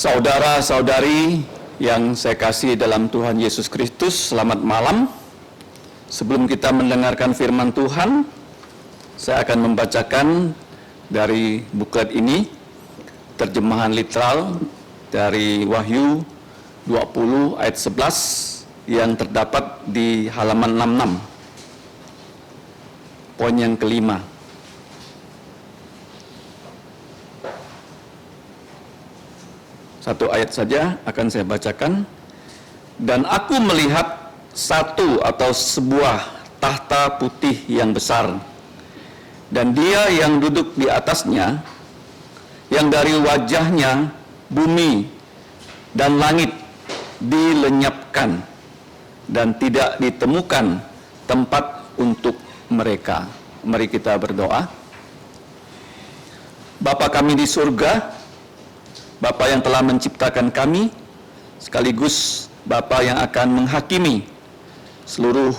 Saudara-saudari yang saya kasih dalam Tuhan Yesus Kristus, selamat malam. Sebelum kita mendengarkan firman Tuhan, saya akan membacakan dari buklet ini, terjemahan literal dari Wahyu 20 ayat 11 yang terdapat di halaman 66. Poin yang kelima. Satu ayat saja akan saya bacakan. Dan aku melihat satu atau sebuah tahta putih yang besar, dan dia yang duduk di atasnya, yang dari wajahnya bumi dan langit dilenyapkan, dan tidak ditemukan tempat untuk mereka. Mari kita berdoa. Bapa kami di surga, Bapa yang telah menciptakan kami, sekaligus Bapa yang akan menghakimi seluruh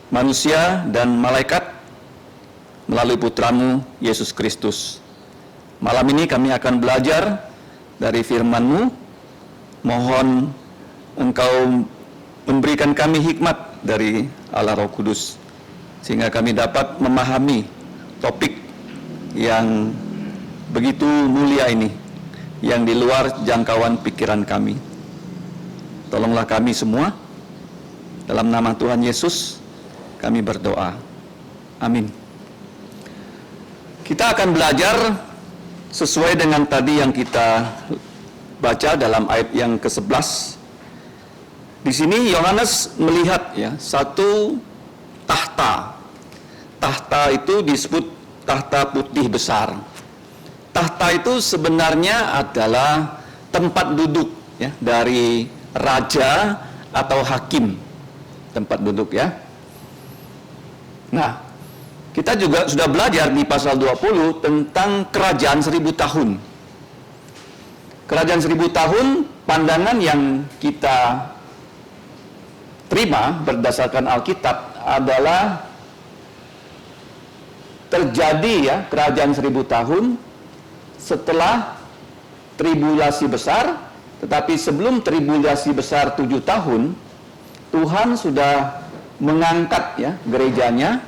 manusia dan malaikat melalui Putramu Yesus Kristus. Malam ini kami akan belajar dari firman-Mu. Mohon Engkau memberikan kami hikmat dari Allah Roh Kudus, sehingga kami dapat memahami topik yang begitu mulia ini, yang di luar jangkauan pikiran kami. Tolonglah kami semua, dalam nama Tuhan Yesus kami berdoa. Amin. Kita akan belajar sesuai dengan tadi yang kita baca dalam ayat yang ke-11. Di sini Yohanes melihat satu tahta. Tahta itu disebut tahta putih besar. Tahta itu sebenarnya adalah tempat duduk dari raja atau hakim. Tempat duduk ya. Nah, kita juga sudah belajar di pasal 20 tentang kerajaan 1000 tahun. Kerajaan 1000 tahun, pandangan yang kita terima berdasarkan Alkitab adalah terjadi kerajaan 1000 tahun setelah tribulasi besar, tetapi sebelum tribulasi besar 7 tahun, Tuhan sudah mengangkat gerejanya,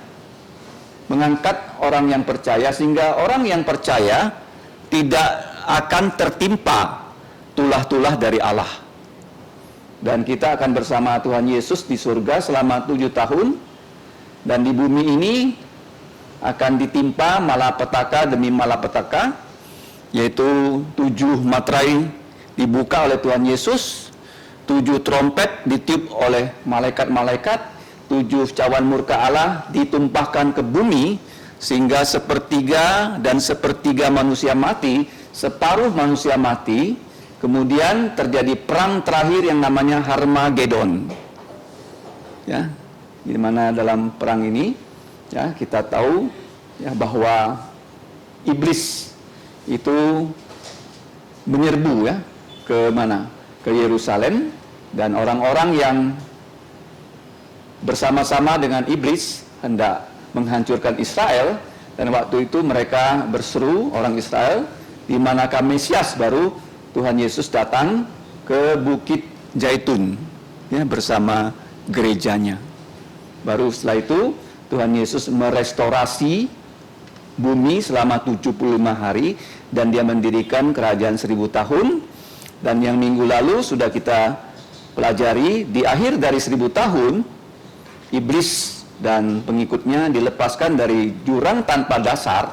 mengangkat orang yang percaya, sehingga orang yang percaya tidak akan tertimpa tulah-tulah dari Allah. Dan kita akan bersama Tuhan Yesus di surga selama 7 tahun, dan di bumi ini akan ditimpa malapetaka demi malapetaka, yaitu 7 materai dibuka oleh Tuhan Yesus, 7 trompet ditiup oleh malaikat-malaikat, 7 cawan murka Allah ditumpahkan ke bumi, sehingga sepertiga dan sepertiga manusia mati, separuh manusia mati. Kemudian terjadi perang terakhir yang namanya Harmagedon. Di mana dalam perang ini kita tahu bahwa iblis itu menyerbu ke mana? Ke Yerusalem, dan orang-orang yang bersama-sama dengan iblis hendak menghancurkan Israel, dan waktu itu mereka berseru, orang Israel, di manakah Mesias. Baru Tuhan Yesus datang ke Bukit Zaitun bersama gerejanya. Baru setelah itu Tuhan Yesus merestorasi bumi selama 75 hari, dan dia mendirikan kerajaan 1000 tahun. Dan yang minggu lalu sudah kita pelajari, di akhir dari 1000 tahun, iblis dan pengikutnya dilepaskan dari jurang tanpa dasar,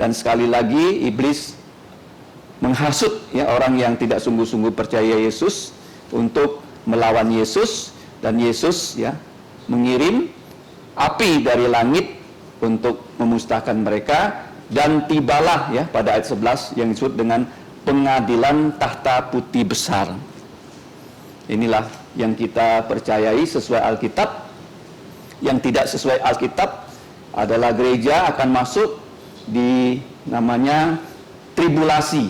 dan sekali lagi iblis menghasut orang yang tidak sungguh-sungguh percaya Yesus untuk melawan Yesus, dan Yesus mengirim api dari langit untuk memusnahkan mereka, dan tibalah pada ayat 11 yang disebut dengan pengadilan tahta putih besar. Inilah yang kita percayai sesuai Alkitab. Yang tidak sesuai Alkitab adalah gereja akan masuk di namanya tribulasi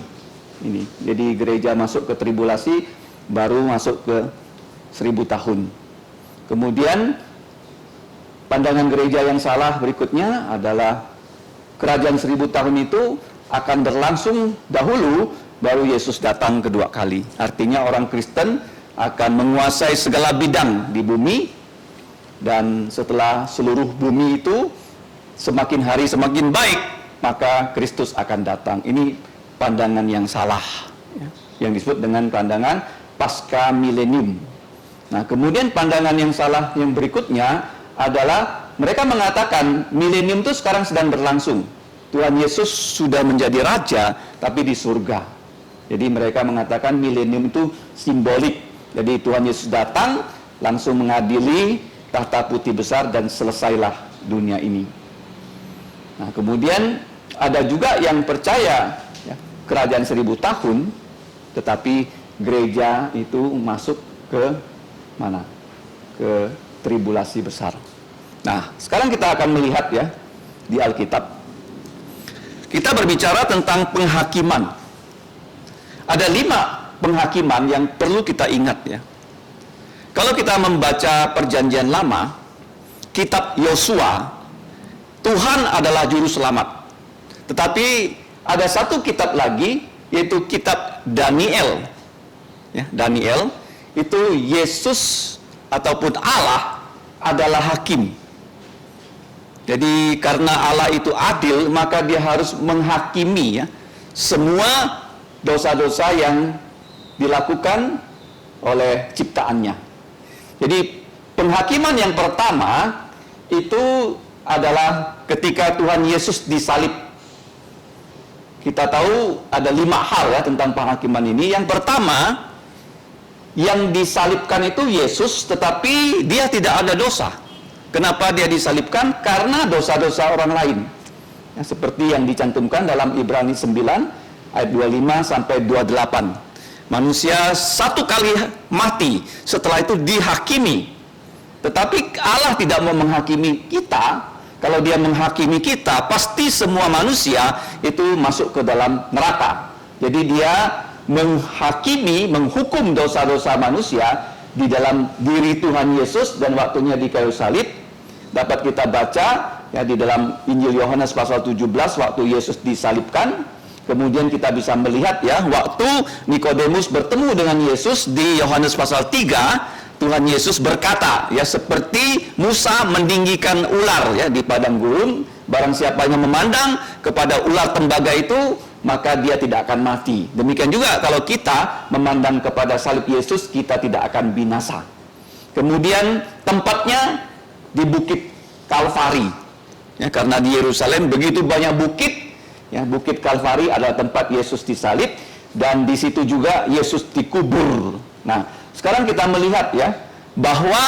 ini. Jadi gereja masuk ke tribulasi, baru masuk ke 1000 tahun. Kemudian pandangan gereja yang salah berikutnya adalah kerajaan 1000 tahun itu akan berlangsung dahulu baru Yesus datang kedua kali. Artinya orang Kristen akan menguasai segala bidang di bumi, dan setelah seluruh bumi itu semakin hari semakin baik, maka Kristus akan datang. Ini pandangan yang salah, yang disebut dengan pandangan pasca milenium. Nah, kemudian pandangan yang salah yang berikutnya adalah mereka mengatakan milenium itu sekarang sedang berlangsung. Tuhan Yesus sudah menjadi raja, tapi di surga. Jadi mereka mengatakan milenium itu simbolik. Jadi Tuhan Yesus datang, langsung mengadili tahta putih besar, dan selesailah dunia ini. Nah, kemudian ada juga yang percaya kerajaan 1000 tahun, tetapi gereja itu masuk ke mana? Ke tribulasi besar. Nah, sekarang kita akan melihat ya di Alkitab. Kita berbicara tentang penghakiman. Ada 5 penghakiman yang perlu kita ingat ya. Kalau kita membaca Perjanjian Lama, kitab Yosua, Tuhan adalah juru selamat. Tetapi ada satu kitab lagi, yaitu kitab Daniel. Ya, Daniel itu Yesus ataupun Allah adalah hakim. Jadi karena Allah itu adil, maka dia harus menghakimi ya semua dosa-dosa yang dilakukan oleh ciptaannya. Jadi penghakiman yang pertama itu adalah ketika Tuhan Yesus disalib. Kita tahu ada 5 hal ya tentang penghakiman ini. Yang pertama, yang disalibkan itu Yesus, tetapi dia tidak ada dosa. Kenapa dia disalibkan? Karena dosa-dosa orang lain. Ya, seperti yang dicantumkan dalam Ibrani 9 ayat 25 sampai 28. Manusia satu kali mati, setelah itu dihakimi. Tetapi Allah tidak mau menghakimi kita. Kalau dia menghakimi kita, pasti semua manusia itu masuk ke dalam neraka. Jadi dia menghakimi, menghukum dosa-dosa manusia di dalam diri Tuhan Yesus, dan waktunya di kayu salib dapat kita baca ya di dalam Injil Yohanes pasal 17 waktu Yesus disalibkan. Kemudian kita bisa melihat ya waktu Nikodemus bertemu dengan Yesus di Yohanes pasal 3, Tuhan Yesus berkata ya, seperti Musa meninggikan ular ya di padang gurun, barang siapa yang memandang kepada ular tembaga itu, maka dia tidak akan mati. Demikian juga kalau kita memandang kepada salib Yesus, kita tidak akan binasa. Kemudian tempatnya di Bukit Kalvari ya, karena di Yerusalem begitu banyak bukit ya, Bukit Kalvari adalah tempat Yesus disalib, dan di situ juga Yesus dikubur. Nah, sekarang kita melihat ya bahwa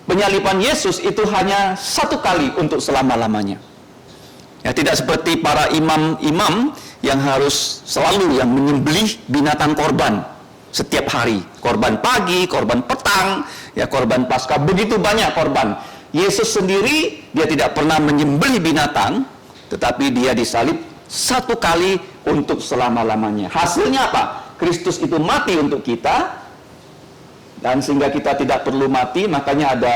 penyaliban Yesus itu hanya satu kali untuk selama-lamanya. Ya, tidak seperti para imam-imam yang harus selalu yang menyembelih binatang korban setiap hari, korban pagi, korban petang, ya korban Paskah, begitu banyak korban. Yesus sendiri dia tidak pernah menyembelih binatang, tetapi dia disalib satu kali untuk selama-lamanya. Hasilnya apa? Kristus itu mati untuk kita, dan sehingga kita tidak perlu mati. Makanya ada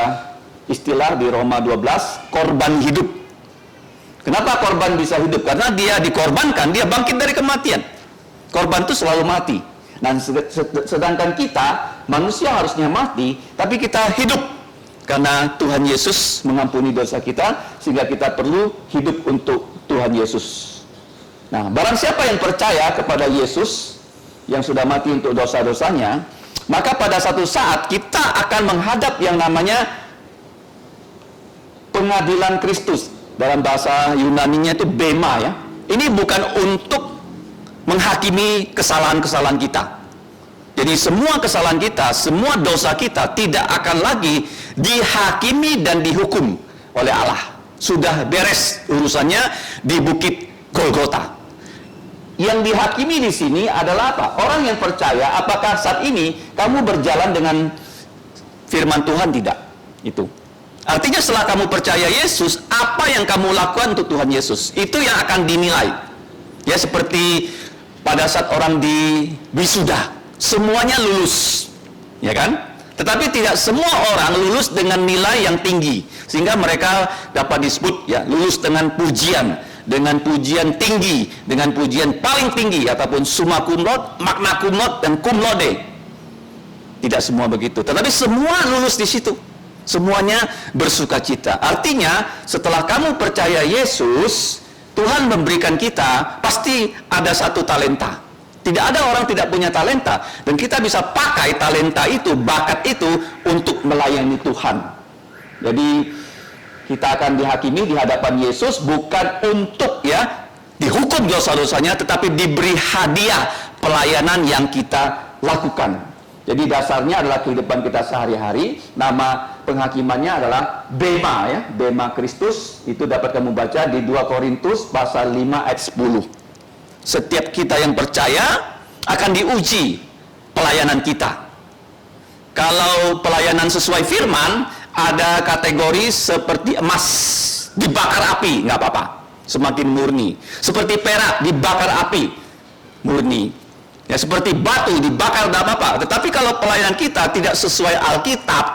istilah di Roma 12, korban hidup. Kenapa korban bisa hidup? Karena dia dikorbankan, dia bangkit dari kematian. Korban itu selalu mati. Dan sedangkan kita, manusia harusnya mati, tapi kita hidup. Karena Tuhan Yesus mengampuni dosa kita, sehingga kita perlu hidup untuk Tuhan Yesus. Nah, barang siapa yang percaya kepada Yesus yang sudah mati untuk dosa-dosanya, maka pada satu saat kita akan menghadap yang namanya pengadilan Kristus. Dalam bahasa Yunaninya itu bema ya. Ini bukan untuk menghakimi kesalahan-kesalahan kita. Jadi semua kesalahan kita, semua dosa kita tidak akan lagi dihakimi dan dihukum oleh Allah. Sudah beres urusannya di Bukit Golgota. Yang dihakimi di sini adalah apa? Orang yang percaya. Apakah saat ini kamu berjalan dengan firman Tuhan? Tidak. Itu. Artinya setelah kamu percaya Yesus, apa yang kamu lakukan untuk Tuhan Yesus, itu yang akan dinilai. Ya, seperti pada saat orang di wisuda, semuanya lulus, ya kan? Tetapi tidak semua orang lulus dengan nilai yang tinggi, sehingga mereka dapat disebut ya lulus dengan pujian. dengan pujian tinggi, dengan pujian paling tinggi, ataupun summa cum laude, magna cum laude, dan cum laude. Tidak semua begitu, tetapi semua lulus di situ. Semuanya bersukacita. Artinya, setelah kamu percaya Yesus, Tuhan memberikan kita pasti ada satu talenta. Tidak ada orang tidak punya talenta, dan kita bisa pakai talenta itu, bakat itu untuk melayani Tuhan. Jadi kita akan dihakimi di hadapan Yesus bukan untuk dihukum dosa-dosanya, tetapi diberi hadiah pelayanan yang kita lakukan. Jadi dasarnya adalah kehidupan kita sehari-hari. Nama penghakimannya adalah bema, bema Kristus. Itu dapat kamu baca di 2 Korintus pasal 5 ayat 10. Setiap kita yang percaya akan diuji pelayanan kita. Kalau pelayanan sesuai firman, ada kategori seperti emas dibakar api, nggak apa-apa, semakin murni. Seperti perak dibakar api, murni. Ya, seperti batu dibakar, tidak apa-apa. Tetapi kalau pelayanan kita tidak sesuai Alkitab,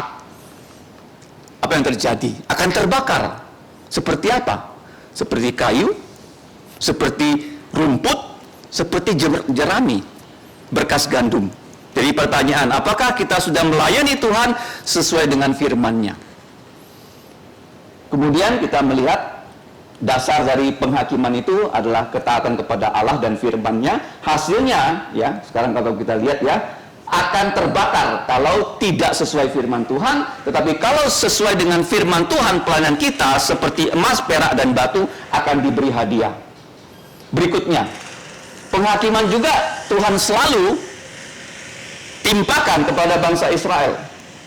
apa yang terjadi? Akan terbakar. Seperti apa? Seperti kayu, seperti rumput, seperti jerami, berkas gandum. Jadi pertanyaan, apakah kita sudah melayani Tuhan sesuai dengan firman-Nya? Kemudian kita melihat dasar dari penghakiman itu adalah ketaatan kepada Allah dan firman-Nya. Hasilnya, sekarang kalau kita lihat akan terbakar kalau tidak sesuai firman Tuhan. Tetapi kalau sesuai dengan firman Tuhan, pelayanan kita seperti emas, perak, dan batu akan diberi hadiah. Berikutnya, penghakiman juga Tuhan selalu timpakan kepada bangsa Israel.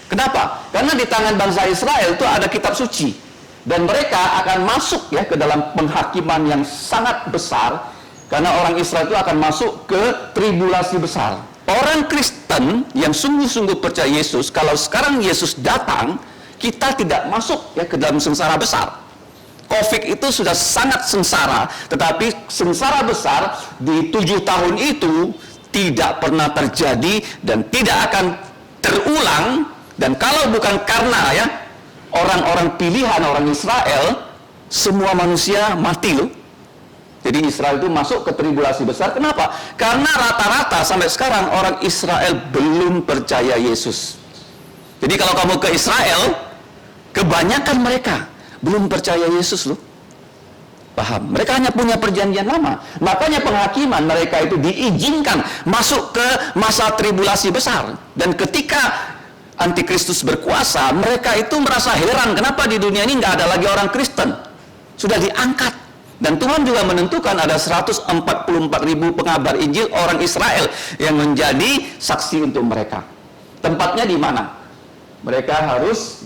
Kenapa? Karena di tangan bangsa Israel itu ada kitab suci. Dan mereka akan masuk ke dalam penghakiman yang sangat besar. Karena orang Israel itu akan masuk ke tribulasi besar. Orang Kristen yang sungguh-sungguh percaya Yesus, kalau sekarang Yesus datang, kita tidak masuk ke dalam sengsara besar. Covid itu sudah sangat sengsara, tetapi sengsara besar di 7 tahun itu tidak pernah terjadi dan tidak akan terulang. Dan kalau bukan karena orang-orang pilihan orang Israel, semua manusia mati loh. Jadi Israel itu masuk ke tribulasi besar. Kenapa? Karena rata-rata sampai sekarang orang Israel belum percaya Yesus. Jadi kalau kamu ke Israel, kebanyakan mereka belum percaya Yesus loh. Paham? Mereka hanya punya perjanjian lama. Makanya penghakiman mereka itu diizinkan masuk ke masa tribulasi besar. Dan ketika Antikristus berkuasa, mereka itu merasa heran kenapa di dunia ini nggak ada lagi orang Kristen. Sudah diangkat. Dan Tuhan juga menentukan ada 144.000 pengabar Injil orang Israel yang menjadi saksi untuk mereka. Tempatnya di mana? Mereka harus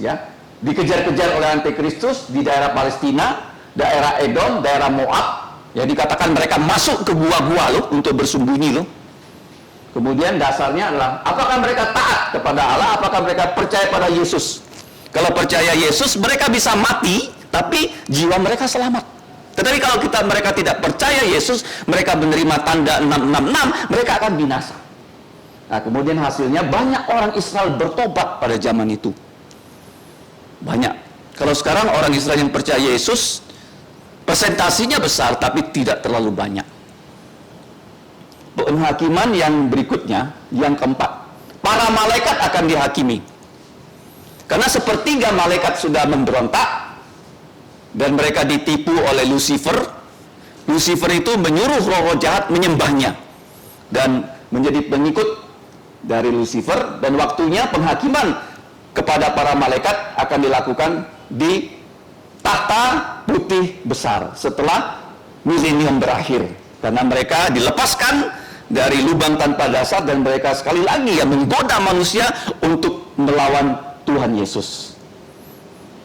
dikejar-kejar oleh Antikristus di daerah Palestina, daerah Edom, daerah Moab. Dikatakan mereka masuk ke gua-gua loh untuk bersembunyi loh. Kemudian dasarnya adalah apakah mereka taat kepada Allah, apakah mereka percaya pada Yesus. Kalau percaya Yesus, mereka bisa mati, tapi jiwa mereka selamat. Tetapi kalau mereka tidak percaya Yesus, mereka menerima tanda 666, mereka akan binasa. Nah, kemudian hasilnya banyak orang Israel bertobat pada zaman itu. Banyak. Kalau sekarang orang Israel yang percaya Yesus, persentasinya besar, tapi tidak terlalu banyak. Penghakiman yang berikutnya, yang keempat, para malaikat akan dihakimi. Karena sepertiga malaikat sudah memberontak dan mereka ditipu oleh Lucifer. Lucifer itu menyuruh roh-roh jahat menyembahnya dan menjadi pengikut dari Lucifer. Dan waktunya penghakiman kepada para malaikat akan dilakukan di tahta putih besar setelah milenium berakhir. Karena mereka dilepaskan dari lubang tanpa dasar dan mereka sekali lagi menggoda manusia untuk melawan Tuhan Yesus.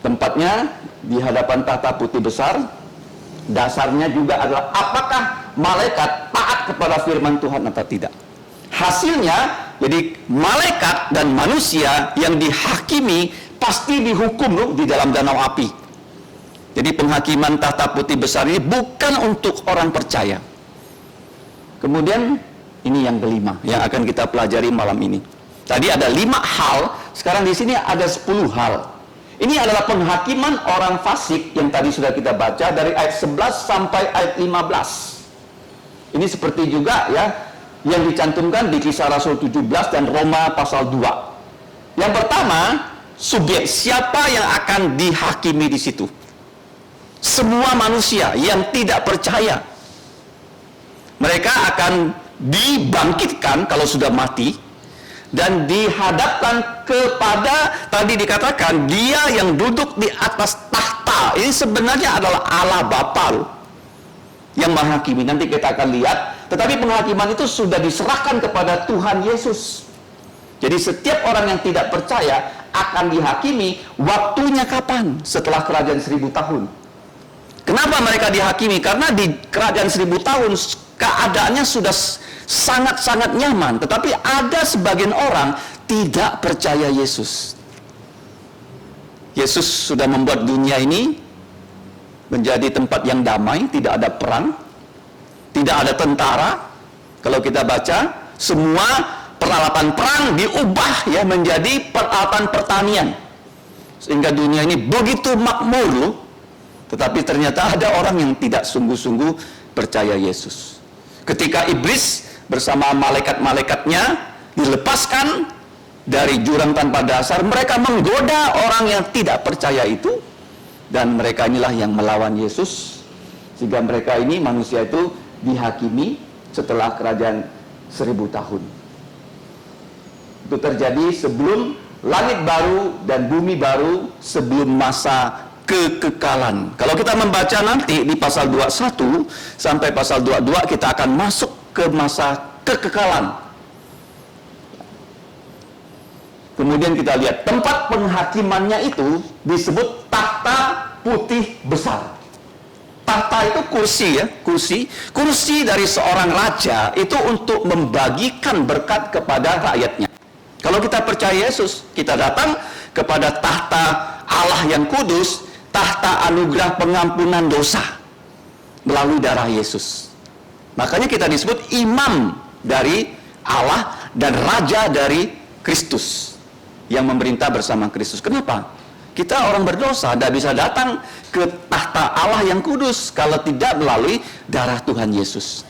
Tempatnya di hadapan tahta putih besar. Dasarnya juga adalah apakah malaikat taat kepada firman Tuhan atau tidak. Hasilnya, jadi malaikat dan manusia yang dihakimi pasti dihukum loh di dalam danau api. Jadi penghakiman tahta putih besar ini bukan untuk orang percaya. Kemudian ini yang kelima yang akan kita pelajari malam ini. Tadi ada 5 hal, sekarang di sini ada 10 hal. Ini adalah penghakiman orang fasik yang tadi sudah kita baca dari ayat 11 sampai ayat 15. Ini seperti juga ya yang dicantumkan di Kisah Rasul 17 dan Roma pasal 2. Yang pertama, subjek, siapa yang akan dihakimi di situ? Semua manusia yang tidak percaya. Mereka akan dibangkitkan kalau sudah mati dan dihadapkan kepada, tadi dikatakan, dia yang duduk di atas tahta. Ini sebenarnya adalah Allah Bapa yang menghakimi. Nanti kita akan lihat. Tetapi penghakiman itu sudah diserahkan kepada Tuhan Yesus. Jadi setiap orang yang tidak percaya akan dihakimi. Waktunya kapan? Setelah kerajaan 1000 tahun. Kenapa mereka dihakimi? Karena di kerajaan 1000 tahun keadaannya sudah sangat-sangat nyaman. Tetapi ada sebagian orang tidak percaya Yesus. Yesus sudah membuat dunia ini menjadi tempat yang damai, tidak ada perang, tidak ada tentara. Kalau kita baca, semua peralatan perang diubah ya menjadi peralatan pertanian. Sehingga dunia ini begitu makmur loh. Tetapi ternyata ada orang yang tidak sungguh-sungguh percaya Yesus. Ketika iblis bersama malaikat-malaikatnya dilepaskan dari jurang tanpa dasar, mereka menggoda orang yang tidak percaya itu. Dan mereka inilah yang melawan Yesus. Sehingga mereka ini, manusia itu dihakimi setelah kerajaan 1000 tahun. Itu terjadi sebelum langit baru dan bumi baru, sebelum masa kekekalan. Kalau kita membaca nanti di pasal 21 sampai pasal 22, kita akan masuk ke masa kekekalan. Kemudian kita lihat tempat penghakimannya itu disebut tahta putih besar. Tahta itu kursi ya, kursi dari seorang raja itu untuk membagikan berkat kepada rakyatnya. Kalau kita percaya Yesus, kita datang kepada tahta Allah yang kudus, tahta anugerah pengampunan dosa melalui darah Yesus. Makanya kita disebut imam dari Allah dan raja dari Kristus yang memerintah bersama Kristus. Kenapa? Kita orang berdosa tidak bisa datang ke tahta Allah yang kudus kalau tidak melalui darah Tuhan Yesus.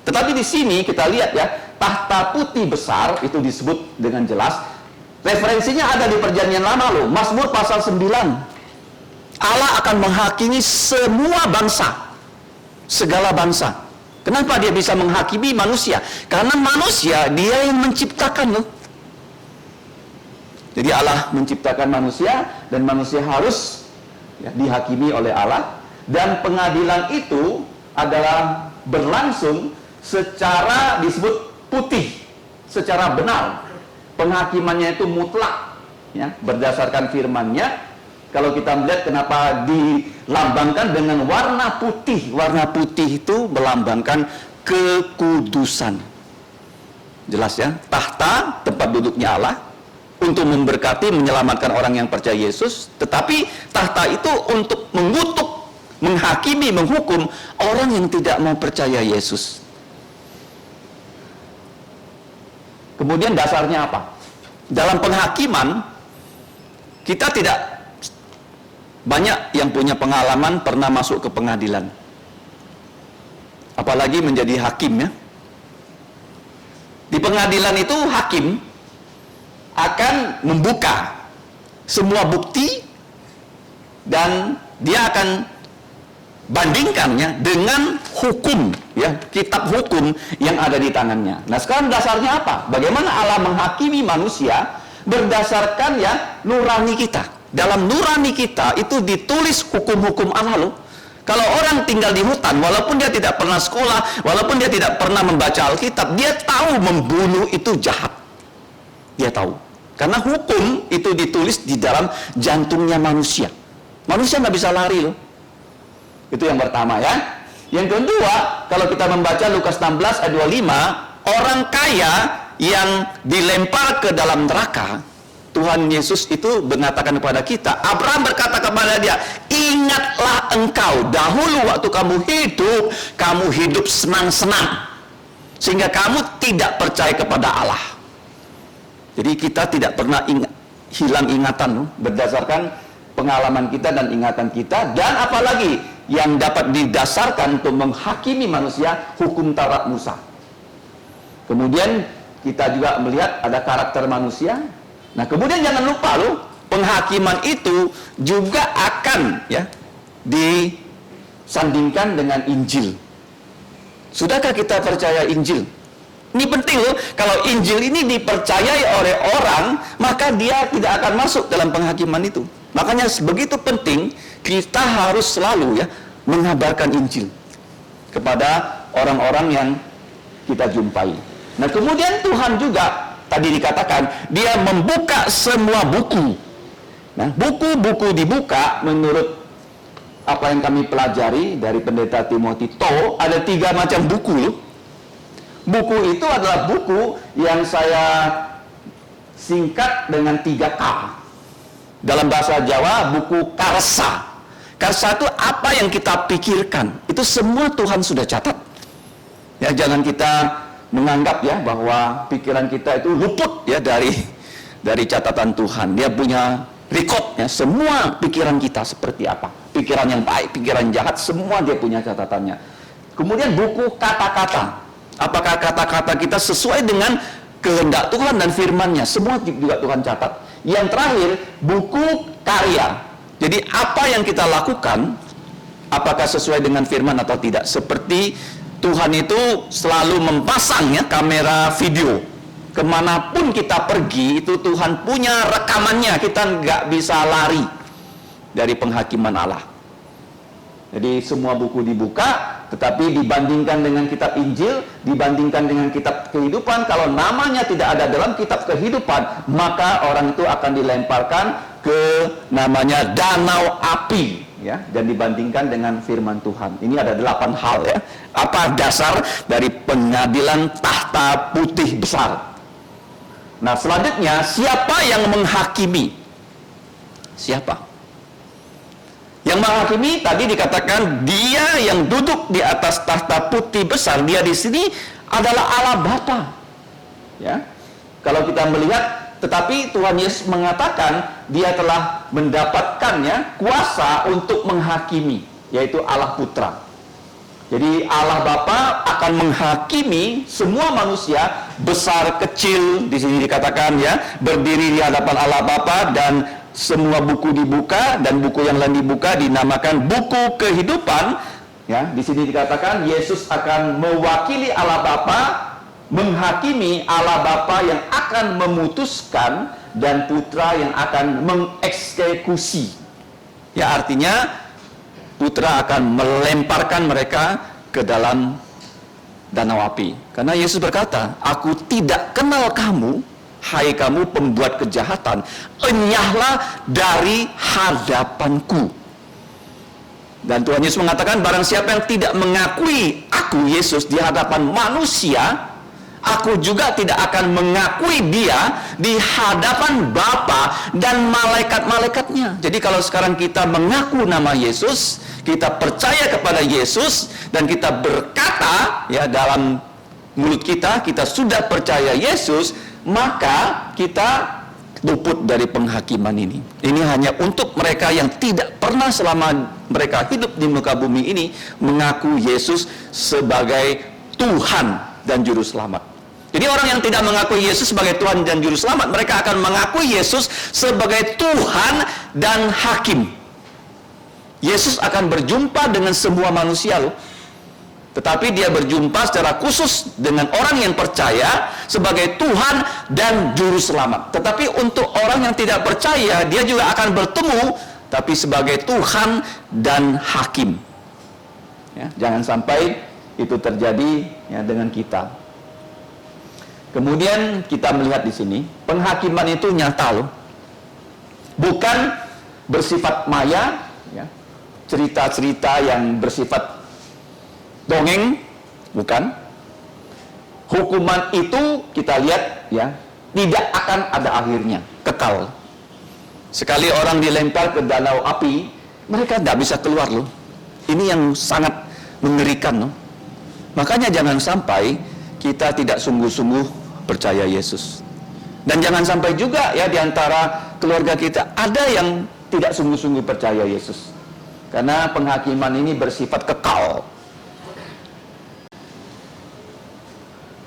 Tetapi di sini kita lihat ya, tahta putih besar itu disebut dengan jelas. Referensinya ada di Perjanjian Lama loh, Mazmur pasal 9. Allah akan menghakimi semua bangsa, segala bangsa. Kenapa dia bisa menghakimi manusia? Karena manusia dia yang menciptakan loh. Jadi Allah menciptakan manusia dan manusia harus ya, dihakimi oleh Allah. Dan pengadilan itu adalah berlangsung secara disebut putih, secara benar. Penghakimannya itu mutlak ya, berdasarkan firman-Nya. Kalau kita melihat kenapa dilambangkan dengan warna putih. Warna putih itu melambangkan kekudusan. Jelas ya, tahta tempat duduknya Allah untuk memberkati, menyelamatkan orang yang percaya Yesus. Tetapi tahta itu untuk mengutuk, menghakimi, menghukum orang yang tidak mau percaya Yesus. Kemudian dasarnya apa? Dalam penghakiman, kita tidak banyak yang punya pengalaman pernah masuk ke pengadilan. Apalagi menjadi hakim ya. Di pengadilan itu hakim akan membuka semua bukti dan dia akan bandingkannya dengan hukum ya, kitab hukum yang ada di tangannya. Nah, sekarang dasarnya apa? Bagaimana Allah menghakimi manusia berdasarkan ya nurani kita. Dalam nurani kita itu ditulis hukum-hukum Allah loh. Kalau orang tinggal di hutan, walaupun dia tidak pernah sekolah, walaupun dia tidak pernah membaca Alkitab, dia tahu membunuh itu jahat. Dia tahu. Karena hukum itu ditulis di dalam jantungnya manusia. Manusia nggak bisa lari loh. Itu yang pertama ya. Yang kedua, kalau kita membaca Lukas 16 ayat 25, orang kaya yang dilempar ke dalam neraka, Tuhan Yesus itu mengatakan kepada kita, Abraham berkata kepada dia, ingatlah engkau, dahulu waktu kamu hidup senang-senang, sehingga kamu tidak percaya kepada Allah. Jadi kita tidak pernah hilang ingatan berdasarkan pengalaman kita dan ingatan kita, dan apalagi yang dapat didasarkan untuk menghakimi manusia, hukum Taurat Musa. Kemudian kita juga melihat ada karakter manusia. Nah, kemudian jangan lupa loh, penghakiman itu juga akan disandingkan dengan Injil. Sudahkah kita percaya Injil? Ini penting loh, kalau Injil ini dipercayai oleh orang, maka dia tidak akan masuk dalam penghakiman itu. Makanya begitu penting kita harus selalu mengabarkan Injil kepada orang-orang yang kita jumpai. Nah, kemudian Tuhan juga tadi dikatakan dia membuka semua buku. Nah, buku-buku dibuka menurut apa yang kami pelajari dari pendeta Timothy To, ada 3 macam buku loh. Buku itu adalah buku yang saya singkat dengan 3K. Dalam bahasa Jawa, buku karsa. Karsa itu apa yang kita pikirkan. Itu semua Tuhan sudah catat. Ya, jangan kita menganggap bahwa pikiran kita itu luput dari catatan Tuhan. Dia punya record semua pikiran kita seperti apa. Pikiran yang baik, pikiran jahat, semua dia punya catatannya. Kemudian buku kata-kata. Apakah kata-kata kita sesuai dengan kehendak Tuhan dan firman-Nya? Semua juga Tuhan catat. Yang terakhir, buku karya. Jadi apa yang kita lakukan, apakah sesuai dengan firman atau tidak? Seperti Tuhan itu selalu memasang kamera video. Kemanapun kita pergi, itu Tuhan punya rekamannya. Kita nggak bisa lari dari penghakiman Allah. Jadi semua buku dibuka, tetapi dibandingkan dengan kitab Injil, dibandingkan dengan kitab kehidupan, kalau namanya tidak ada dalam kitab kehidupan, maka orang itu akan dilemparkan ke namanya danau api, dan dibandingkan dengan firman Tuhan. Ini ada 8 hal Apa dasar dari pengadilan tahta putih besar? Nah, selanjutnya, siapa yang menghakimi? Siapa? Yang menghakimi tadi dikatakan dia yang duduk di atas tahta putih besar. Dia di sini adalah Allah Bapa. Kalau kita melihat, tetapi Tuhan Yesus mengatakan dia telah mendapatkan kuasa untuk menghakimi, yaitu Allah Putra. Jadi Allah Bapa akan menghakimi semua manusia, besar kecil. Di sini dikatakan berdiri di hadapan Allah Bapa, dan semua buku dibuka, dan buku yang lain dibuka dinamakan buku kehidupan. Di sini dikatakan Yesus akan mewakili Allah Bapa, menghakimi Allah Bapa yang akan memutuskan, dan Putra yang akan mengeksekusi. Artinya Putra akan melemparkan mereka ke dalam danau api. Karena Yesus berkata, "Aku tidak kenal kamu, hai kamu pembuat kejahatan, enyahlah dari hadapanku." Dan Tuhan Yesus mengatakan, barang siapa yang tidak mengakui aku, Yesus, di hadapan manusia, aku juga tidak akan mengakui dia di hadapan Bapa dan malaikat-malaikatnya. Jadi kalau sekarang kita mengaku nama Yesus, kita percaya kepada Yesus, dan kita berkata dalam mulut kita sudah percaya Yesus, maka kita luput dari penghakiman ini. Ini hanya untuk mereka yang tidak pernah selama mereka hidup di muka bumi ini mengaku Yesus sebagai Tuhan dan Juru Selamat. Jadi orang yang tidak mengakui Yesus sebagai Tuhan dan Juru Selamat, mereka akan mengakui Yesus sebagai Tuhan dan Hakim. Yesus akan berjumpa dengan semua manusia loh. Tetapi dia berjumpa secara khusus dengan orang yang percaya sebagai Tuhan dan Juru Selamat. Tetapi untuk orang yang tidak percaya, dia juga akan bertemu, tapi sebagai Tuhan dan Hakim. Jangan sampai itu terjadi dengan kita. Kemudian kita melihat di sini, penghakiman itu nyata loh. Bukan bersifat maya, cerita-cerita yang bersifat dongeng, bukan. Hukuman itu kita lihat tidak akan ada akhirnya, kekal. Sekali orang dilempar ke danau api, mereka tidak bisa keluar loh. Ini yang sangat mengerikan loh. Makanya jangan sampai kita tidak sungguh-sungguh percaya Yesus. Dan jangan sampai juga di antara keluarga kita ada yang tidak sungguh-sungguh percaya Yesus. Karena penghakiman ini bersifat kekal.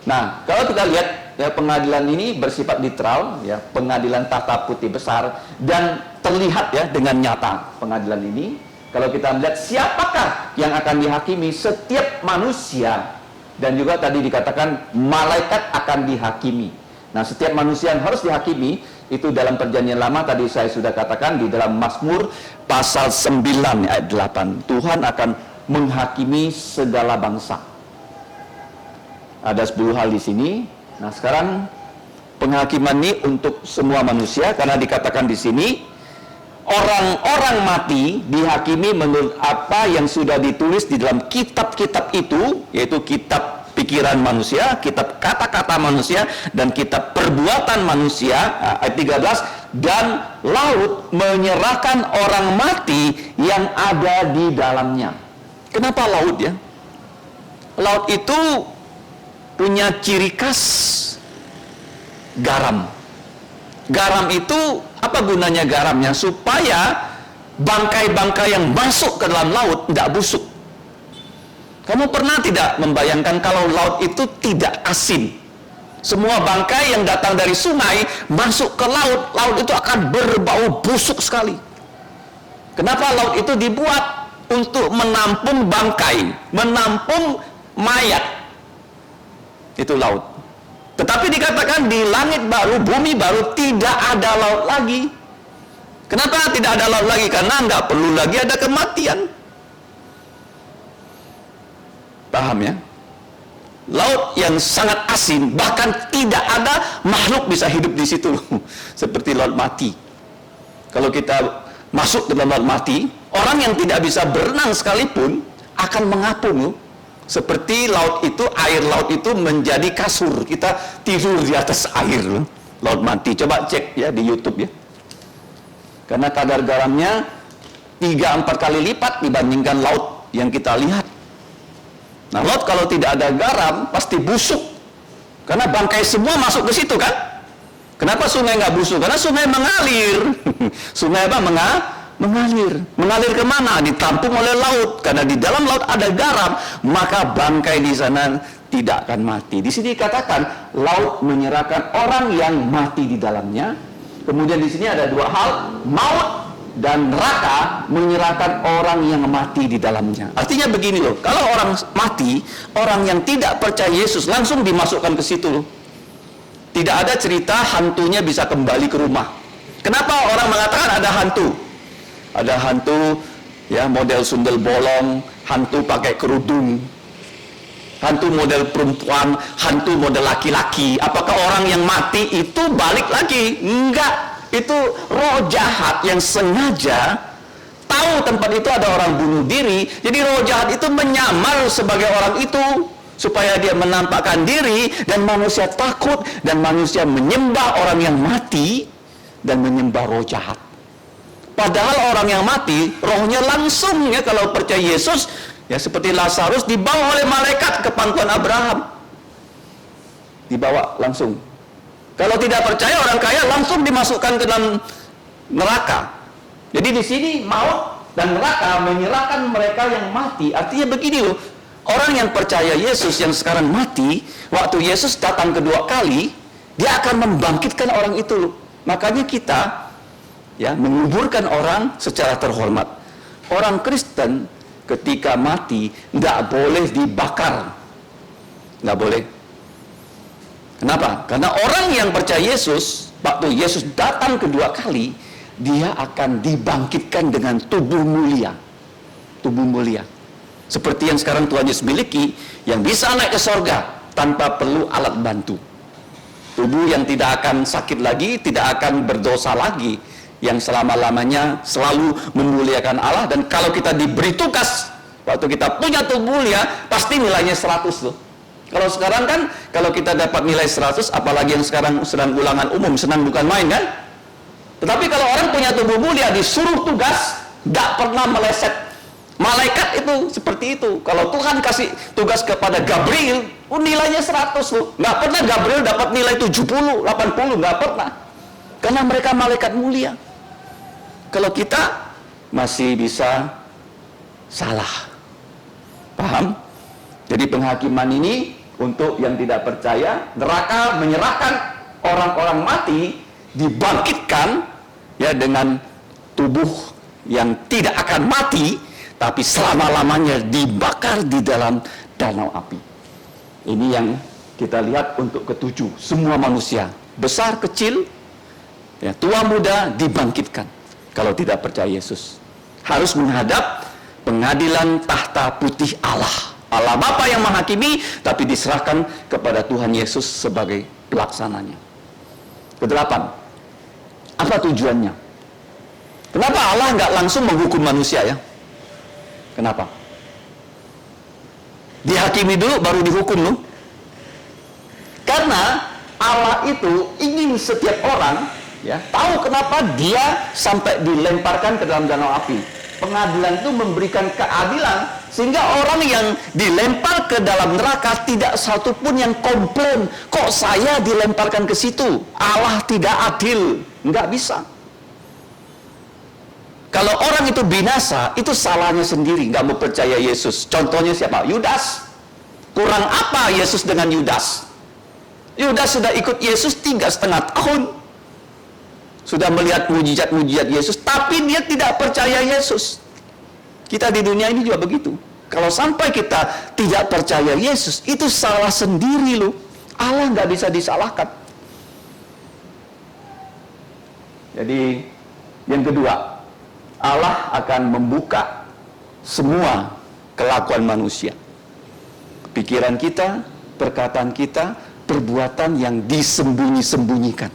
Nah, kalau kita lihat ya, pengadilan ini bersifat literal, ya, pengadilan tahta putih besar, dan terlihat ya dengan nyata pengadilan ini. Kalau kita melihat siapakah yang akan dihakimi, setiap manusia, dan juga tadi dikatakan malaikat akan dihakimi. Nah, setiap manusia yang harus dihakimi itu dalam perjanjian lama tadi saya sudah katakan di dalam Mazmur pasal 9 ayat 8. Tuhan akan menghakimi segala bangsa. Ada 10 hal di sini. Nah, sekarang penghakiman ini untuk semua manusia karena dikatakan di sini orang-orang mati dihakimi menurut apa yang sudah ditulis di dalam kitab-kitab itu, yaitu kitab pikiran manusia, kitab kata-kata manusia, dan kitab perbuatan manusia. Ayat 13, dan laut menyerahkan orang mati yang ada di dalamnya. Kenapa laut ya? Laut itu punya ciri khas garam. Garam itu, apa gunanya garamnya? Supaya bangkai-bangkai yang masuk ke dalam laut tidak busuk. Kamu pernah tidak membayangkan kalau laut itu tidak asin? Semua bangkai yang datang dari sungai masuk ke laut, laut itu akan berbau busuk sekali. Kenapa laut itu dibuat? Untuk menampung bangkai, menampung mayat. Itu laut. Tetapi dikatakan di langit baru, bumi baru tidak ada laut lagi. Kenapa tidak ada laut lagi? Karena nggak perlu lagi ada kematian. Paham ya? Laut yang sangat asin, bahkan tidak ada makhluk bisa hidup di situ. Seperti laut mati. Kalau kita masuk ke dalam laut mati, orang yang tidak bisa berenang sekalipun akan mengapung loh. Seperti laut itu, air laut itu menjadi kasur. Kita tidur di atas air loh. Laut mati. Coba cek ya di YouTube ya. Karena kadar garamnya 3-4 kali lipat dibandingkan laut yang kita lihat. Nah, laut kalau tidak ada garam pasti busuk. Karena bangkai semua masuk ke situ kan? Kenapa sungai nggak busuk? Karena sungai mengalir. Sungai apa? Mengalir. Mengalir kemana? Ditampung oleh laut. Karena di dalam laut ada garam, maka bangkai di sana tidak akan mati. Di sini dikatakan laut menyerahkan orang yang mati di dalamnya. Kemudian di sini ada 2 hal, maut dan neraka menyerahkan orang yang mati di dalamnya. Artinya begini loh, kalau orang mati, orang yang tidak percaya Yesus langsung dimasukkan ke situ loh. Tidak ada cerita hantunya bisa kembali ke rumah. Kenapa orang mengatakan ada hantu? Ada hantu ya model sundel bolong, hantu pakai kerudung, hantu model perempuan, hantu model laki-laki. Apakah orang yang mati itu balik lagi? Enggak. Itu roh jahat yang sengaja tahu tempat itu ada orang bunuh diri. Jadi roh jahat itu menyamar sebagai orang itu supaya dia menampakkan diri dan manusia takut dan manusia menyembah orang yang mati dan menyembah roh jahat. Padahal orang yang mati, rohnya langsung ya kalau percaya Yesus, ya seperti Lazarus dibawa oleh malaikat ke pangkuan Abraham. Dibawa langsung. Kalau tidak percaya orang kaya langsung dimasukkan ke dalam neraka. Jadi di sini maut dan neraka menyerahkan mereka yang mati. Artinya begini loh, orang yang percaya Yesus yang sekarang mati, waktu Yesus datang kedua kali, dia akan membangkitkan orang itu loh. Makanya kita ya menguburkan orang secara terhormat. Orang Kristen ketika mati nggak boleh dibakar, nggak boleh. Kenapa? Karena orang yang percaya Yesus, waktu Yesus datang kedua kali, dia akan dibangkitkan dengan tubuh mulia, tubuh mulia, seperti yang sekarang Tuhan Yesus miliki, yang bisa naik ke sorga tanpa perlu alat bantu. Tubuh yang tidak akan sakit lagi, tidak akan berdosa lagi, yang selama-lamanya selalu memuliakan Allah. Dan kalau kita diberi tugas, waktu kita punya tubuh mulia, pasti nilainya 100 loh. Kalau sekarang kan, kalau kita dapat nilai 100, apalagi yang sekarang sedang ulangan umum, senang bukan main kan? Tetapi kalau orang punya tubuh mulia, disuruh tugas, gak pernah meleset. Malaikat itu seperti itu. Kalau Tuhan kasih tugas kepada Gabriel, nilainya 100 loh. Gak pernah Gabriel dapat nilai 70, 80, gak pernah. Karena mereka malaikat mulia. Kalau kita masih bisa salah. Paham? Jadi penghakiman ini untuk yang tidak percaya, neraka menyerahkan orang-orang mati, dibangkitkan ya dengan tubuh yang tidak akan mati, tapi selama-lamanya dibakar di dalam danau api. Ini yang kita lihat untuk ketujuh, semua manusia, besar, kecil, ya, tua, muda, dibangkitkan. Kalau tidak percaya Yesus, harus menghadap pengadilan tahta putih Allah. Allah Bapa yang menghakimi, tapi diserahkan kepada Tuhan Yesus sebagai pelaksananya. Kedelapan, apa tujuannya? Kenapa Allah nggak langsung menghukum manusia ya? Kenapa? Dihakimi dulu baru dihukum loh. Karena Allah itu ingin setiap orang ya tahu kenapa dia sampai dilemparkan ke dalam danau api. Pengadilan itu memberikan keadilan sehingga orang yang dilempar ke dalam neraka tidak satu pun yang komplain, kok saya dilemparkan ke situ? Allah tidak adil, nggak bisa. Kalau orang itu binasa, itu salahnya sendiri, nggak mau percaya Yesus. Contohnya siapa? Yudas. Kurang apa Yesus dengan Yudas? Yudas sudah ikut Yesus 3,5 tahun. Sudah melihat mujizat-mujizat Yesus, tapi dia tidak percaya Yesus. Kita di dunia ini juga begitu. Kalau sampai kita tidak percaya Yesus, itu salah sendiri loh. Allah nggak bisa disalahkan. Jadi, yang kedua, Allah akan membuka semua kelakuan manusia. Pikiran kita, perkataan kita, perbuatan yang disembunyi-sembunyikan.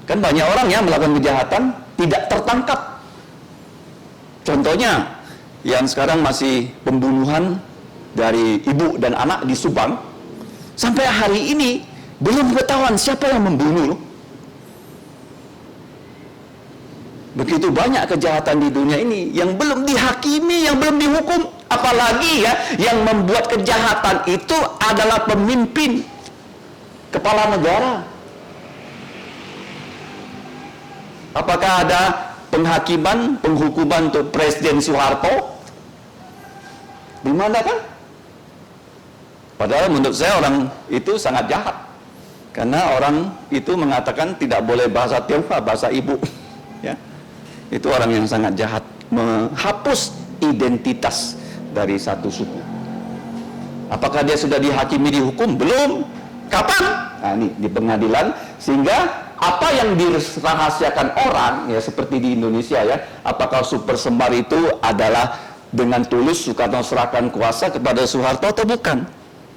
Kan banyak orang yang melakukan kejahatan tidak tertangkap. Contohnya, yang sekarang masih pembunuhan dari ibu dan anak di Subang, sampai hari ini belum ketahuan siapa yang membunuh. Begitu banyak kejahatan di dunia ini yang belum dihakimi, yang belum dihukum. Apalagi ya, yang membuat kejahatan itu adalah pemimpin, kepala negara. Apakah ada penghakiman, penghukuman untuk Presiden Soeharto? Belum ada kan? Padahal menurut saya orang itu sangat jahat. Karena orang itu mengatakan tidak boleh bahasa Tionghoa, bahasa ibu. Ya. Itu orang yang sangat jahat, menghapus identitas dari satu suku. Apakah dia sudah dihakimi, dihukum? Belum. Kapan? Nah, ini di pengadilan. Sehingga apa yang dirahasiakan orang, ya seperti di Indonesia ya, apakah Super Sembar itu adalah dengan tulus Soekarno serahkan kuasa kepada Soeharto atau bukan?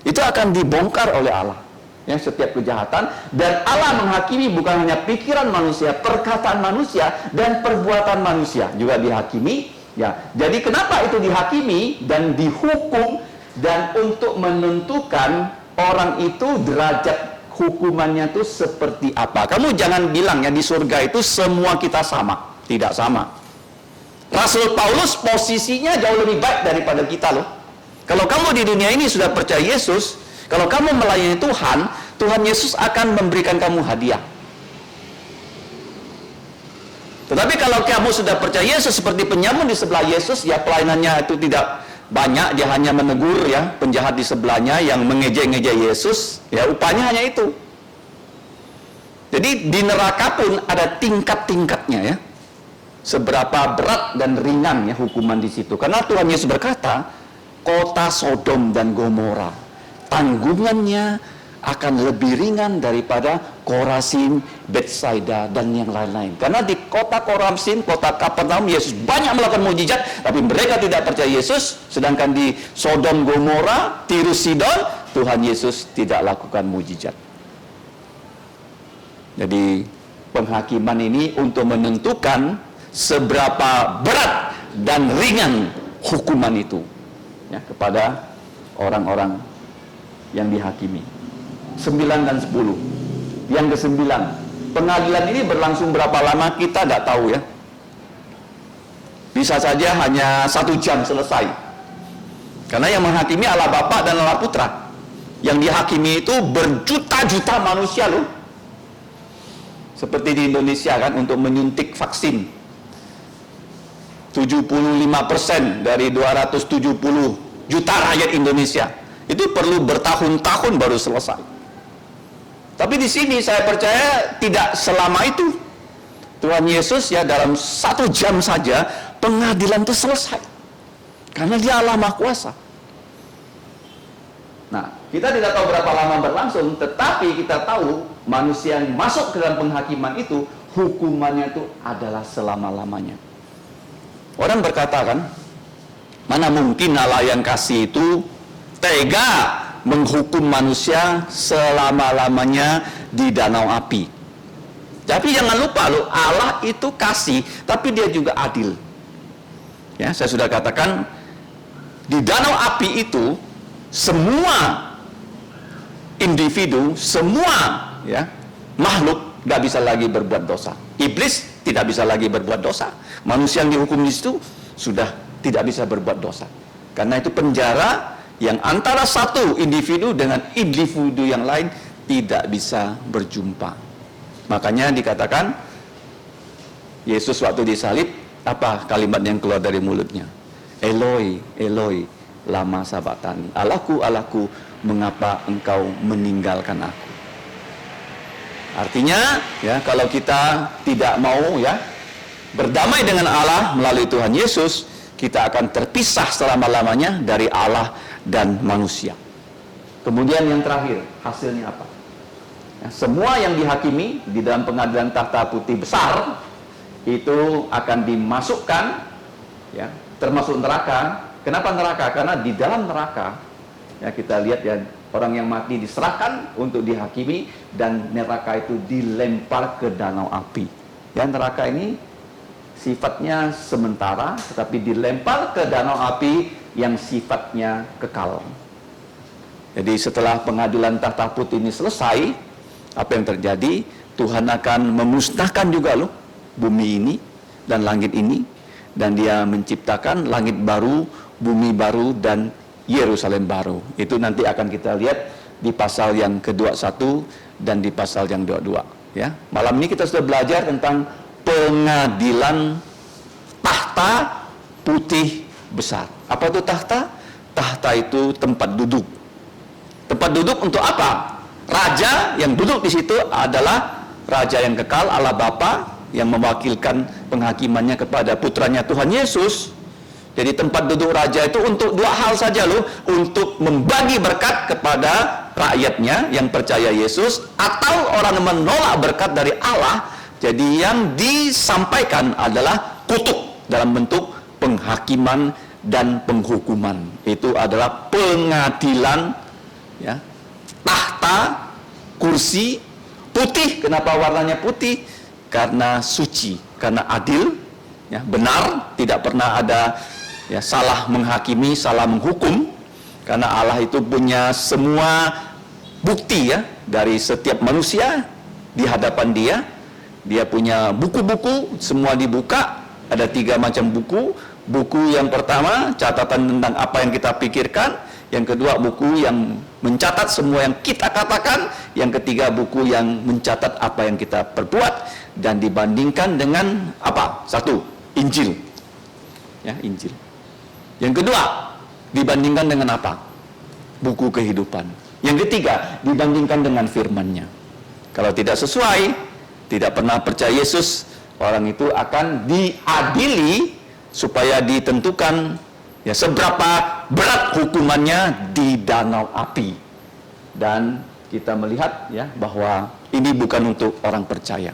Itu akan dibongkar oleh Allah. Ya, setiap kejahatan, dan Allah menghakimi bukan hanya pikiran manusia, perkataan manusia, dan perbuatan manusia juga dihakimi. Ya, jadi kenapa itu dihakimi dan dihukum, dan untuk menentukan orang itu derajat hukumannya itu seperti apa. Kamu jangan bilang ya di surga itu semua kita sama, tidak sama. Rasul Paulus posisinya jauh lebih baik daripada kita loh. Kalau kamu di dunia ini sudah percaya Yesus, kalau kamu melayani Tuhan, Tuhan Yesus akan memberikan kamu hadiah. Tetapi kalau kamu sudah percaya Yesus seperti penyamun di sebelah Yesus, ya pelayanannya itu tidak banyak, dia hanya menegur ya penjahat di sebelahnya yang mengejek-ngejek Yesus, ya upahnya hanya itu. Jadi di neraka pun ada tingkat-tingkatnya ya. Seberapa berat dan ringan ya hukuman di situ. Karena Tuhan Yesus berkata, kota Sodom dan Gomora tanggungannya akan lebih ringan daripada Korazim, Betsaida dan yang lain-lain. Karena di kota Korazim, kota Kapernaum, Yesus banyak melakukan mujizat, tapi mereka tidak percaya Yesus. Sedangkan di Sodom, Gomora, Tirus, Sidon, Tuhan Yesus tidak lakukan mujizat. Jadi penghakiman ini untuk menentukan seberapa berat dan ringan hukuman itu ya, kepada orang-orang yang dihakimi. 9 dan 10. Yang ke-9, pengadilan ini berlangsung berapa lama kita tidak tahu ya. Bisa saja hanya 1 jam selesai. Karena yang menghakimi Allah Bapa dan Allah Putra. Yang dihakimi itu berjuta-juta manusia loh. Seperti di Indonesia kan, untuk menyuntik vaksin. 75% dari 270 juta rakyat Indonesia. Itu perlu bertahun-tahun baru selesai. Tapi di sini saya percaya tidak selama itu. Tuhan Yesus ya dalam 1 jam saja pengadilan itu selesai. Karena Dia Allah Maha Kuasa. Nah, kita tidak tahu berapa lama berlangsung, tetapi kita tahu manusia yang masuk ke dalam penghakiman itu, hukumannya itu adalah selama-lamanya. Orang berkata kan, mana mungkin Allah yang kasih itu tega menghukum manusia selama-lamanya di danau api. Tapi jangan lupa loh, Allah itu kasih, tapi Dia juga adil. Ya, saya sudah katakan, di danau api itu semua individu, semua ya makhluk nggak bisa lagi berbuat dosa. Iblis tidak bisa lagi berbuat dosa. Manusia yang dihukum di situ sudah tidak bisa berbuat dosa. Karena itu penjara yang antara satu individu dengan individu yang lain tidak bisa berjumpa. Makanya dikatakan Yesus waktu disalib, apa kalimat yang keluar dari mulutnya? Eloi, Eloi, lama sabachthani. Allahku, Allahku, mengapa engkau meninggalkan aku? Artinya, ya, kalau kita tidak mau ya berdamai dengan Allah melalui Tuhan Yesus, kita akan terpisah selama-lamanya dari Allah dan manusia. Kemudian yang terakhir, hasilnya apa? Ya, semua yang dihakimi di dalam pengadilan takhta putih besar itu akan dimasukkan, ya, termasuk neraka. Kenapa neraka? Karena di dalam neraka, ya, kita lihat ya, orang yang mati diserahkan untuk dihakimi dan neraka itu dilempar ke danau api. Ya, neraka ini sifatnya sementara, tetapi dilempar ke danau api yang sifatnya kekal. Jadi setelah pengadilan takhta putih ini selesai, apa yang terjadi? Tuhan akan memusnahkan juga loh bumi ini dan langit ini, dan Dia menciptakan langit baru, bumi baru, dan Yerusalem baru. Itu nanti akan kita lihat di pasal yang ke-21 dan di pasal yang 22. Ya, malam ini kita sudah belajar tentang pengadilan takhta putih besar. Apa itu takhta? Takhta itu tempat duduk. Tempat duduk untuk apa? Raja yang duduk di situ adalah raja yang kekal, Allah Bapa, yang mewakilkan penghakimannya kepada putranya Tuhan Yesus. Jadi tempat duduk raja itu untuk dua hal saja loh, untuk membagi berkat kepada rakyatnya yang percaya Yesus, atau orang yang menolak berkat dari Allah. Jadi yang disampaikan adalah kutuk dalam bentuk penghakiman dan penghukuman. Itu adalah pengadilan, ya, tahta, kursi putih. Kenapa warnanya putih? Karena suci, karena adil, ya, benar, tidak pernah ada ya salah menghakimi, salah menghukum. Karena Allah itu punya semua bukti ya dari setiap manusia di hadapan Dia. Dia punya buku-buku, semua dibuka. Ada 3 macam buku. Buku yang pertama, catatan tentang apa yang kita pikirkan. Yang kedua, buku yang mencatat semua yang kita katakan. Yang ketiga, buku yang mencatat apa yang kita perbuat. Dan dibandingkan dengan apa? 1, Injil. Ya, Injil. Yang kedua, dibandingkan dengan apa? Buku kehidupan. Yang ketiga, dibandingkan dengan firman-Nya. Kalau tidak sesuai, tidak pernah percaya Yesus, orang itu akan diadili supaya ditentukan ya seberapa berat hukumannya di danau api. Dan kita melihat ya bahwa ini bukan untuk orang percaya.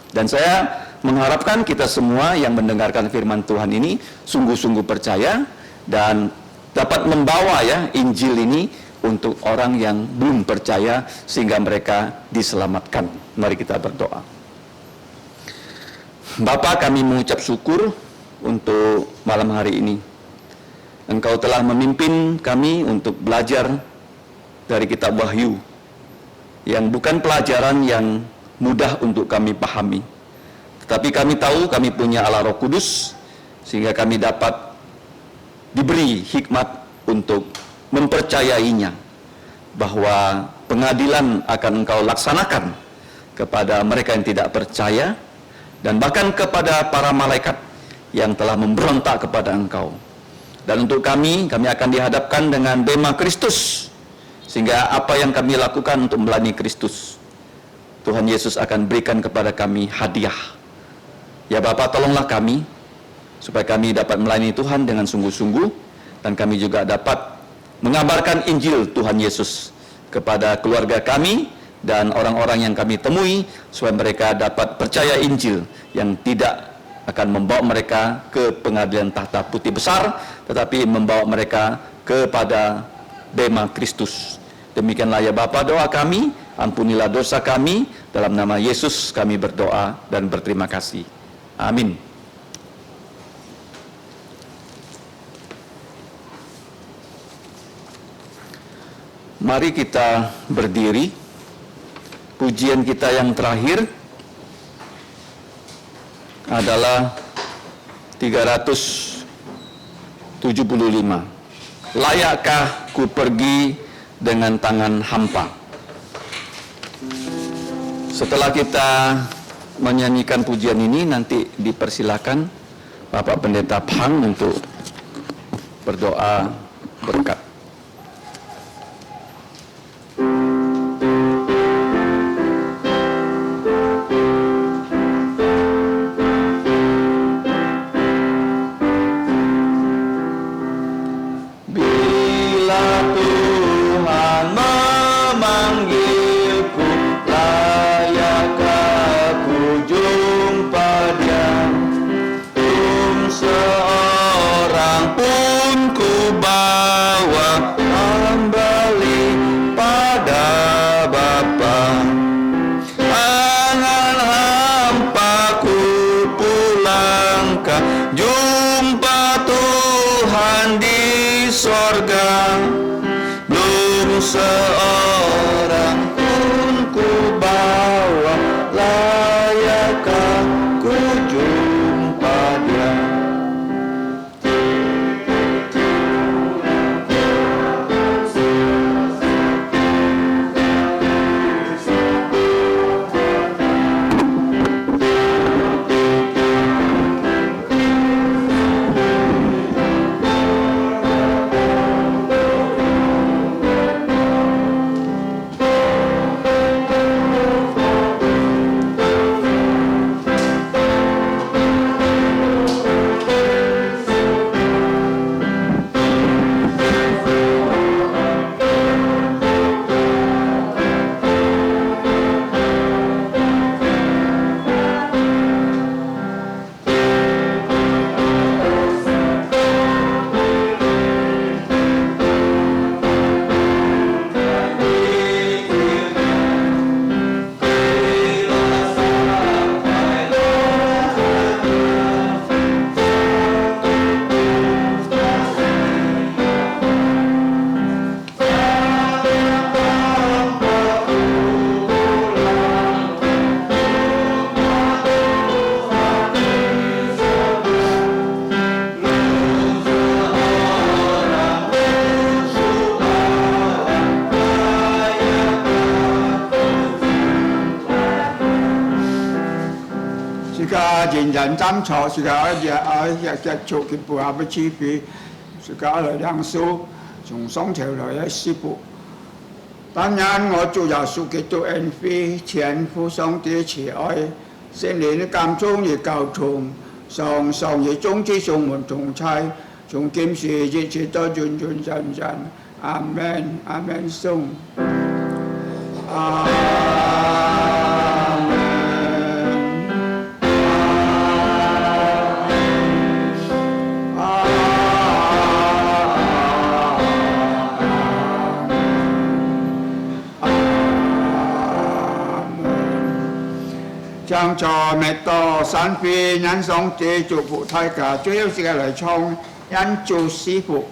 Dan saya mengharapkan kita semua yang mendengarkan firman Tuhan ini sungguh-sungguh percaya dan dapat membawa ya Injil ini untuk orang yang belum percaya sehingga mereka diselamatkan. Mari kita berdoa. Bapa, kami mengucap syukur untuk malam hari ini. Engkau telah memimpin kami untuk belajar dari kitab Wahyu, yang bukan pelajaran yang mudah untuk kami pahami. Tetapi kami tahu kami punya Allah Roh Kudus, sehingga kami dapat diberi hikmat untuk mempercayainya, bahwa pengadilan akan Engkau laksanakan kepada mereka yang tidak percaya, dan bahkan kepada para malaikat yang telah memberontak kepada Engkau. Dan untuk kami akan dihadapkan dengan bema Kristus, sehingga apa yang kami lakukan untuk melayani Kristus, Tuhan Yesus akan berikan kepada kami hadiah. Ya Bapa, tolonglah kami, supaya kami dapat melayani Tuhan dengan sungguh-sungguh, dan kami juga dapat mengabarkan Injil Tuhan Yesus kepada keluarga kami dan orang-orang yang kami temui, supaya mereka dapat percaya Injil yang tidak akan membawa mereka ke pengadilan tahta putih besar, tetapi membawa mereka kepada bema Kristus. Demikianlah ya Bapa doa kami, ampunilah dosa kami, dalam nama Yesus kami berdoa dan berterima kasih. Amin. Mari kita berdiri. Pujian kita yang terakhir adalah 375. Layakkah ku pergi dengan tangan hampa? Setelah kita menyanyikan pujian ini, nanti dipersilakan Bapak Pendeta Phang untuk berdoa berkat. Seorang pun ku bawa, layakkah ku jumpa Dia?人人争吵，是个日做嘅背後嘅區別，是個來兩數從上頭來嘅師傅。當然我主耶穌基督恩惠、天父上帝慈愛、聖靈嘅監中與交通，上與中之上門同在，從今時一直到永永遠遠。阿門，阿門，頌。將在密多山邊因上帝祝福大家，最後時間嚟唱因做師傅。